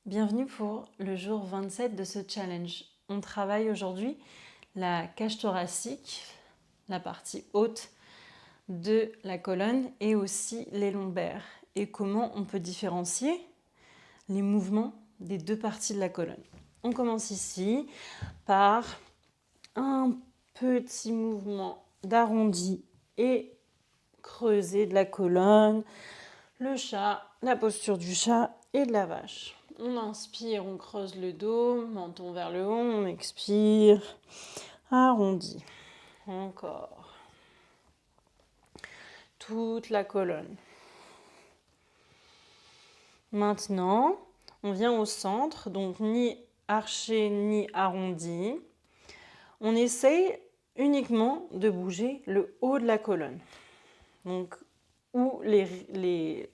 Bienvenue pour le jour 27 de ce challenge. On travaille aujourd'hui la cage thoracique, la partie haute de la colonne et aussi les lombaires. Et comment on peut différencier les mouvements des deux parties de la colonne. On commence ici par un petit mouvement d'arrondi et creusé de la colonne, le chat, la posture du chat et de la vache. On inspire, on creuse le dos, menton vers le haut, on expire, arrondi. Encore. Toute la colonne. Maintenant, on vient au centre, donc ni arché ni arrondi. On essaye uniquement de bouger le haut de la colonne, donc où les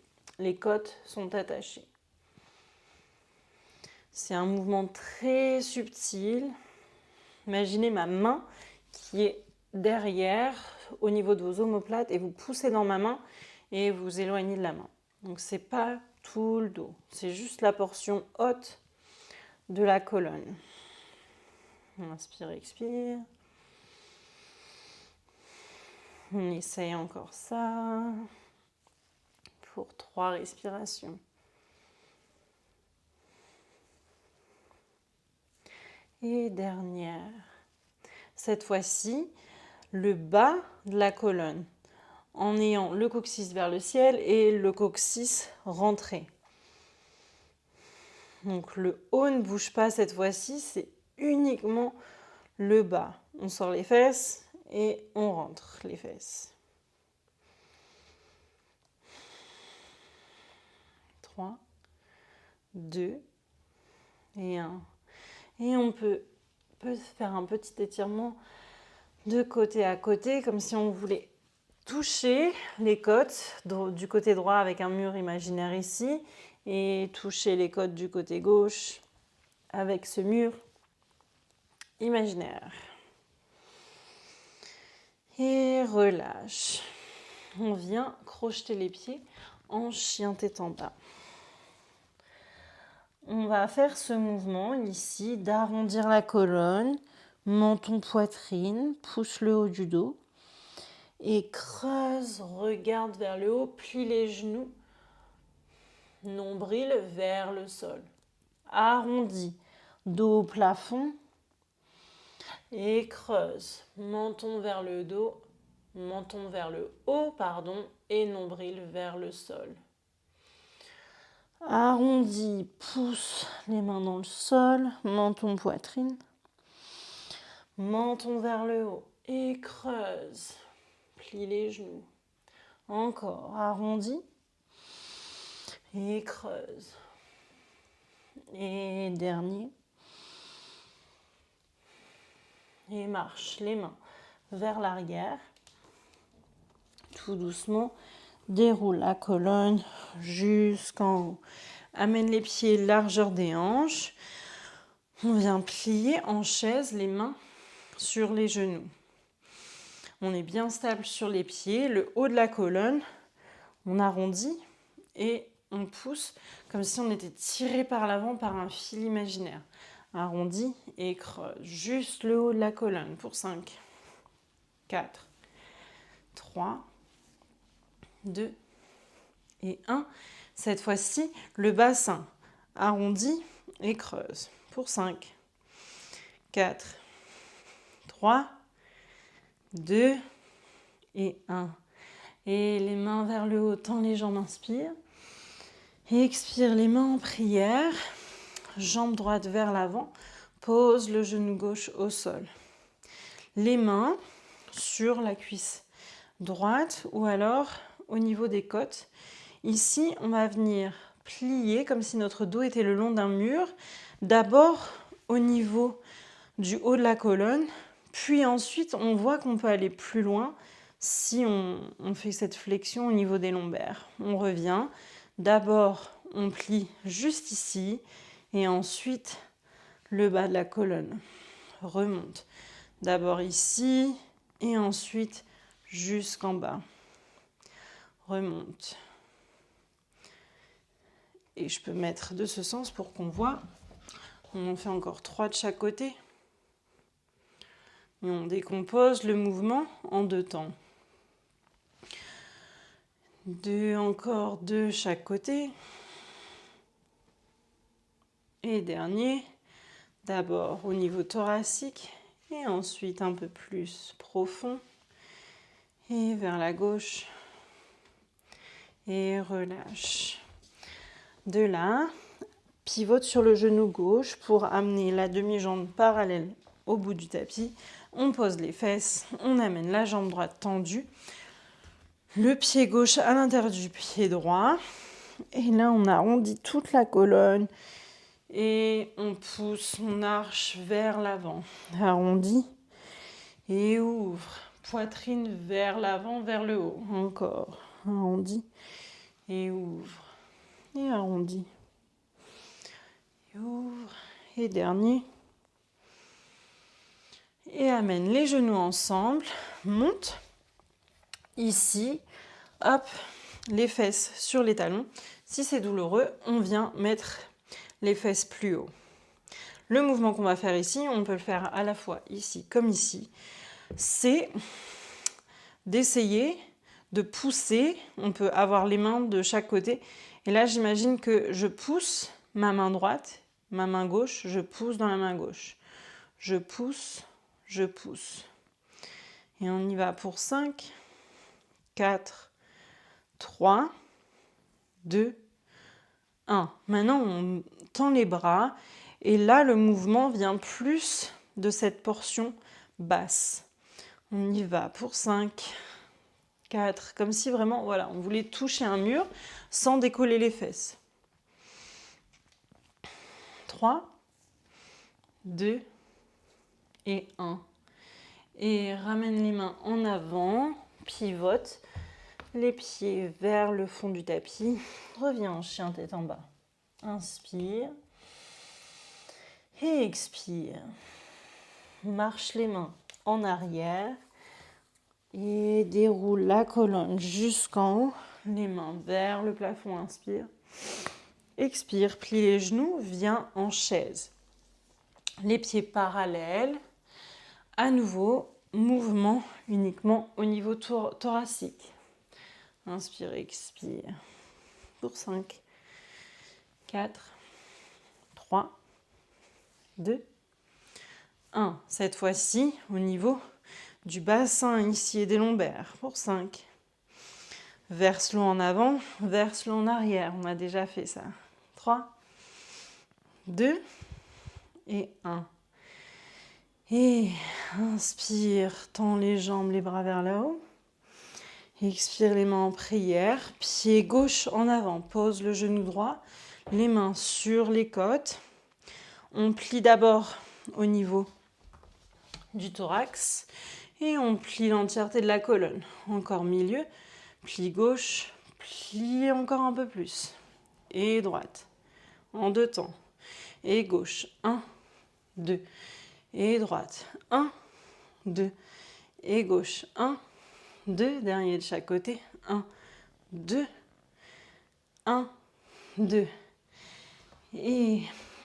côtes sont attachées. C'est un mouvement très subtil. Imaginez ma main qui est derrière, au niveau de vos omoplates, et vous poussez dans ma main et vous éloignez de la main. Donc c'est pas tout le dos, c'est juste la portion haute de la colonne. Inspire, expire. On essaye encore ça pour 3 respirations. Et dernière. Cette fois-ci, le bas de la colonne, en ayant le coccyx vers le ciel et le coccyx rentré. Donc le haut ne bouge pas cette fois-ci, c'est uniquement le bas. On sort les fesses et on rentre les fesses. 3, 2 et 1. Et on peut faire un petit étirement de côté à côté, comme si on voulait toucher les côtes du côté droit avec un mur imaginaire ici et toucher les côtes du côté gauche avec ce mur imaginaire. Et relâche. On vient crocheter les pieds en chien tête en bas. On va faire ce mouvement ici d'arrondir la colonne, menton, poitrine, pousse le haut du dos et creuse, regarde vers le haut, plie les genoux, nombril vers le sol. Arrondi, dos au plafond et creuse, menton vers le dos, menton vers le haut, et nombril vers le sol. Arrondi, pousse les mains dans le sol, menton, poitrine, menton vers le haut et creuse, plie les genoux. Encore, arrondi et creuse. Et dernier. Et marche les mains vers l'arrière. Tout doucement, déroule la colonne jusqu'en haut. Amène les pieds largeur des hanches. On vient plier en chaise les mains sur les genoux. On est bien stable sur les pieds, le haut de la colonne. On arrondit et on pousse comme si on était tiré par l'avant par un fil imaginaire. Arrondi et creuse. Juste le haut de la colonne pour 5, 4, 3, 2 et 1. Cette fois-ci, le bassin arrondi et creuse pour 5, 4, 3, 2 et 1. Et les mains vers le haut, tends les jambes, inspire. Et expire les mains en prière. Jambe droite vers l'avant. Pose le genou gauche au sol. Les mains sur la cuisse droite ou alors au niveau des côtes. Ici, on va venir plier comme si notre dos était le long d'un mur. D'abord au niveau du haut de la colonne. Puis ensuite, on voit qu'on peut aller plus loin si on fait cette flexion au niveau des lombaires. On revient. D'abord, on plie juste ici et ensuite le bas de la colonne remonte. D'abord ici et ensuite jusqu'en bas. Remonte. Et je peux mettre de ce sens pour qu'on voit. On en fait encore 3 de chaque côté. Et on décompose le mouvement en 2 temps. 2, encore 2 chaque côté. Et dernier, d'abord au niveau thoracique et ensuite un peu plus profond. Et vers la gauche. Et relâche. De là, pivote sur le genou gauche pour amener la demi-jambe parallèle au bout du tapis. On pose les fesses, on amène la jambe droite tendue. Le pied gauche à l'intérieur du pied droit. Et là, on arrondit toute la colonne. Et on pousse, on arche vers l'avant. Arrondit et ouvre. Poitrine vers l'avant, vers le haut. Encore. Arrondit et ouvre. Et arrondit. Et ouvre. Et dernier. Et amène les genoux ensemble. Monte. Ici. Hop. Les fesses sur les talons. Si c'est douloureux, on vient mettre les fesses plus haut. Le mouvement qu'on va faire ici, on peut le faire à la fois ici comme ici, c'est d'essayer de pousser. On peut avoir les mains de chaque côté. Et là, j'imagine que je pousse ma main droite, ma main gauche, je pousse dans la main gauche. Je pousse, je pousse. Et on y va pour 5, 4, 3, 2, 1. Maintenant, on tend les bras. Et là, le mouvement vient plus de cette portion basse. On y va pour 5, 4, comme si vraiment, voilà, on voulait toucher un mur sans décoller les fesses. 3, 2 et 1. Et ramène les mains en avant, pivote, les pieds vers le fond du tapis. Reviens en chien tête en bas. Inspire. Et expire. Marche les mains en arrière et déroule la colonne jusqu'en haut. Les mains vers le plafond, inspire. Expire, plie les genoux, viens en chaise. Les pieds parallèles. À nouveau, mouvement uniquement au niveau thoracique. Inspire, expire. Pour 5, 4, 3, 2, 1. Cette fois-ci, au niveau du bassin ici et des lombaires. Pour 5. Verse-le en avant, verse-le en arrière. On a déjà fait ça. 3, 2 et 1. Et inspire, tends les jambes, les bras vers le haut. Expire les mains en prière. Pied gauche en avant. Pose le genou droit. Les mains sur les côtes. On plie d'abord au niveau du thorax. Et on plie l'entièreté de la colonne. Encore milieu. Plie gauche. Plie encore un peu plus. Et droite. En 2 temps. Et gauche. 1, 2. Et droite. 1, 2. Et gauche. 1, 2. Dernier de chaque côté. 1, 2. 1, 2. Et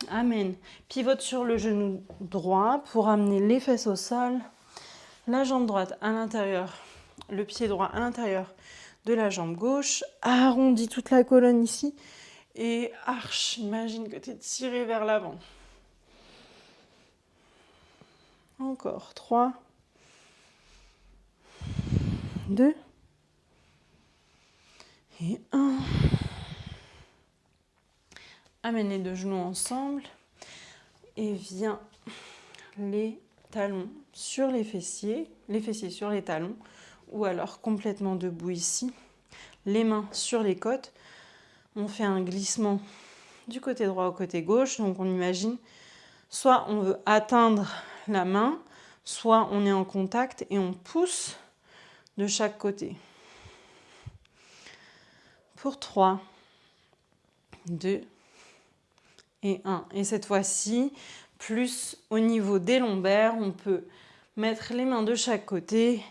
amène. Pivote sur le genou droit pour amener les fesses au sol. La jambe droite à l'intérieur. Le pied droit à l'intérieur de la jambe gauche. Arrondis toute la colonne ici. Et arche. Imagine que tu es tiré vers l'avant. Encore 3, 2 et 1. Amène les 2 genoux ensemble et viens les talons sur les fessiers sur les talons ou alors complètement debout ici. Les mains sur les côtes. On fait un glissement du côté droit au côté gauche. Donc on imagine soit on veut atteindre la main, soit on est en contact et on pousse de chaque côté. Pour 3, 2 et 1. Et cette fois-ci, plus au niveau des lombaires, on peut mettre les mains de chaque côté.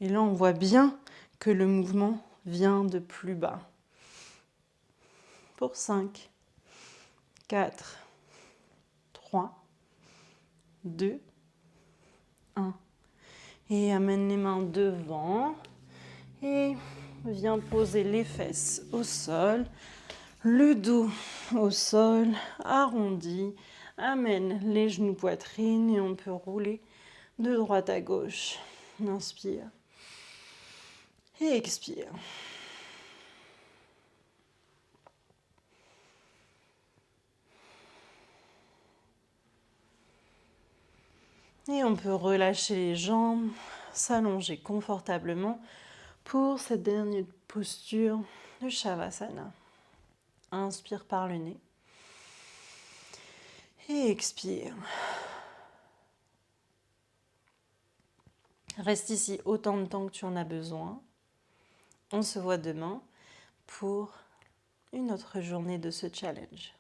Et là, on voit bien que le mouvement vient de plus bas. Pour 5, 4, 3, 2, 1. Et amène les mains devant. Et viens poser les fesses au sol. Le dos au sol, arrondi. Amène les genoux poitrine et on peut rouler de droite à gauche. Inspire. Et expire. Et on peut relâcher les jambes, s'allonger confortablement pour cette dernière posture de Shavasana. Inspire par le nez. Et expire. Reste ici autant de temps que tu en as besoin. On se voit demain pour une autre journée de ce challenge.